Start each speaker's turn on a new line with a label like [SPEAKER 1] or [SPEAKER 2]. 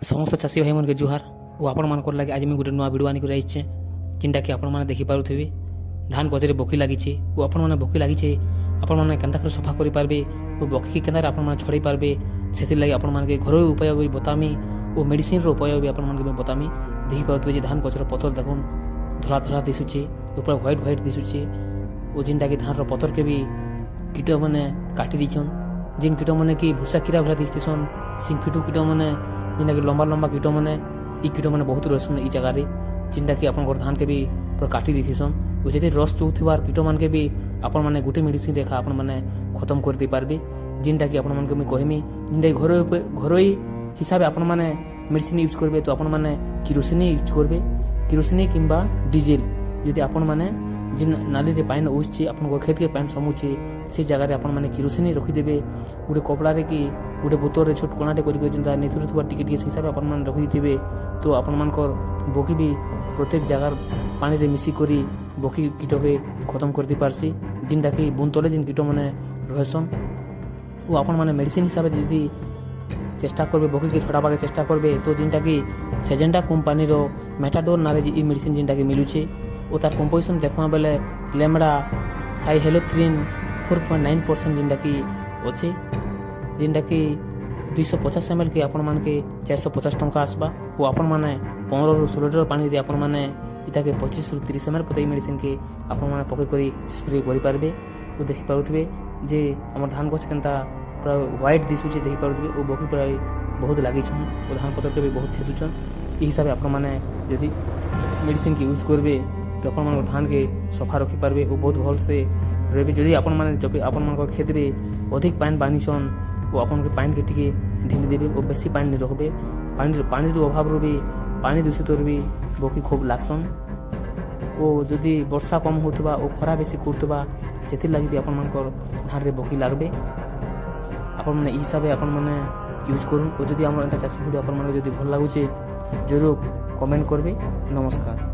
[SPEAKER 1] ସମସ୍ତ ଚାଷୀ ଭାଇମାନକେ ଜୁହାର ଓ ଆପଣମାନଙ୍କର ଲାଗି ଆଜି ମୁଁ ଗୋଟେ ନୂଆ ଭିଡ଼ିଓ ଆଣିକରି ଆସିଛେ ଯେନ୍ଟାକି ଆପଣମାନେ ଦେଖିପାରୁଥିବେ ଧାନ ଗଛରେ ବଖି ଲାଗିଛେ ଓ ଆପଣମାନେ ବଖି ଲାଗିଛେ ଆପଣମାନେ କେନ୍ତା କରି ସଫା କରିପାରିବେ ଓ ବଖିକି କେନ୍ତାରେ ଆପଣମାନେ ଛଡ଼େଇ ପାରବେ ସେଥିର୍ଲାଗି ଆପଣମାନକେ ଘରୋଇ ଉପାୟ ବି ବତାମି ଓ ମେଡ଼ିସିନ୍ର ଉପାୟ ବି ଆପଣମାନଙ୍କୁ ବି ବତାମି। ଦେଖିପାରୁଥିବେ ଯେ ଧାନ ଗଛର ପତର ଦେଖୁନ୍ ଧଳା ଧଳା ଦିଶୁଛେ ଉପରେ ହ୍ୱାଇଟ୍ ହ୍ୱାଇଟ୍ ଦିଶୁଛେ ଓ ଯେନ୍ଟାକି ଧାନର ପତରକେ ବି କୀଟମାନେ କାଟି ଦେଇଛନ୍ ଯେନ୍ କୀଟମାନେ କି ଭୂଷା କିରା ଭଳିଆ ଦିଶଥିସନ୍ ସିଂଫିଟୁ କୀଟମାନେ ଯେନ୍ଟାକି ଲମ୍ବା ଲମ୍ବା କୀଟମାନେ ଇ କୀଟମାନେ ବହୁତ ରହେସନ୍ ଇ ଜାଗାରେ ଯେନ୍ଟାକି ଆପଣଙ୍କର ଧାନକେ ବି ପୁରା କାଟି ଦେଇଥିସନ୍ ଓ ଯଦି ରସ୍ ଚଉଥିବାର କୀଟମାନକେ ବି ଆପଣମାନେ ଗୋଟେ ମେଡ଼ିସିନ୍ ରେଖା ଆପଣମାନେ ଖତମ କରିଦେଇପାରିବେ ଯେନ୍ଟାକି ଆପଣମାନଙ୍କୁ ମୁଇଁ କହେମି ଯେନ୍ଟାକି ଘରୋଇ ହିସାବେ ଆପଣମାନେ ମେଡ଼ିସିନ୍ ୟୁଜ୍ କରିବେ ତ ଆପଣମାନେ କିରୋସିନି ୟୁଜ୍ କରିବେ କିରୋସିନି କିମ୍ବା ଡିଜେଲ୍ ଯଦି ଆପଣମାନେ ଯେନ୍ ନାଲିରେ ପାଣି ଉସୁଛେ ଆପଣଙ୍କର କ୍ଷେତ୍କେ ପାଣି ସମୁଛେ ସେ ଜାଗାରେ ଆପଣମାନେ କିରୋସିନି ରଖିଦେବେ ଗୋଟେ କପଡ଼ାରେ କି ଗୋଟେ ବୋତଲରେ ଛୋଟ କଣାଟେ କରିକି ଯେନ୍ତା ନେତୁରୁଥିବା ଟିକେ ଟିକେ ସେ ହିସାବେ ଆପଣମାନେ ରଖିଦେଇଥିବେ ତ ଆପଣମାନଙ୍କର ବଖି ବି ପ୍ରତ୍ୟେକ ଜାଗାର ପାଣିରେ ମିଶିକରି ବଖି କୀଟକେ ଖତମ କରିଦେଇପାରସି ଯେନ୍ଟାକି ବୁନ୍ଦ୍ ତଲେ ଯେନ୍ କୀଟମାନେ ରହେସନ୍ ଓ ଆପଣମାନେ ମେଡ଼ିସିନ୍ ହିସାବେ ଯଦି চেষ্টা করবে বকিকে ছড়াবাকে চেষ্টা করবে তো যেটাকি সেজেন্টা কোম্পানির মেটাডোর নারে ই মেডিসিন যেটাকি মিলুছে ও তার কম্পোজিশন দেখবা বেলে লেমড়া সাইহেলোথ্রিন 4.9% যেটাকি অছে যেটাকি 250 ml কে আপন মানকে 450 টঙ্কা আসবা ও আপন মানে 15 ରୁ 16 লিটর পানি আপন মানে এটাকে 25 ରୁ 30 ml প্রতি মেডিসিন কে আপন মানে পকাই করি স্প্রে করি পারবে ও দেখি পারুথিবে যে আমার ধান গছ কেনতা পুরা হোয়াইট দিশুছে ଦେଖିପାରୁଥିବେ ଓ ବଖି ପୁରା ବହୁତ ଲାଗିଛନ୍ ଓ ଧାନ ପତ୍ରକେ ବି ବହୁତ ଛେଦୁଛନ୍ ଏହି ହିସାବେ ଆପଣମାନେ ଯଦି ମେଡ଼ିସିନ୍କେ ୟୁଜ୍ କରିବେ ତ ଆପଣମାନଙ୍କର ଧାନକେ ସଫା ରଖିପାରିବେ ଓ ବହୁତ ଭଲସେ ରହିବେ। ଯଦି ଆପଣମାନେ ଆପଣମାନଙ୍କର କ୍ଷେତରେ ଅଧିକ ପାଣି ବାନିଛନ୍ ଓ ଆପଣଙ୍କ ପାଣିକେ ଟିକେ ଢିଲି ଦେବେ ଓ ବେଶୀ ପାଣି ନି ରଖବେ ପାଣିର ଅଭାବରୁ ବି ପାଣି ଦୂଷିତରୁ ବି ବଖି ଖୁବ୍ ଲାଗସନ୍ ଓ ଯଦି ବର୍ଷା କମ୍ ହେଉଥିବା ଓ ଖରା ବେଶୀ କରୁଥିବା ସେଥିର୍ଲାଗି ବି ଆପଣମାନଙ୍କର ଧାନରେ ବଖି ଲାଗବେ। ଆପଣମାନେ ଇ ହିସାବେ ଆପଣମାନେ ୟୁଜ୍ କରୁନ୍ ଓ ଯଦି ଆମର ଏନ୍ତା ଚାଷୀ ଭିଡ଼ିଓ ଆପଣମାନଙ୍କୁ ଯଦି ଭଲ ଲାଗୁଛେ ଜରୁର କମେଣ୍ଟ କରିବେ। ନମସ୍କାର।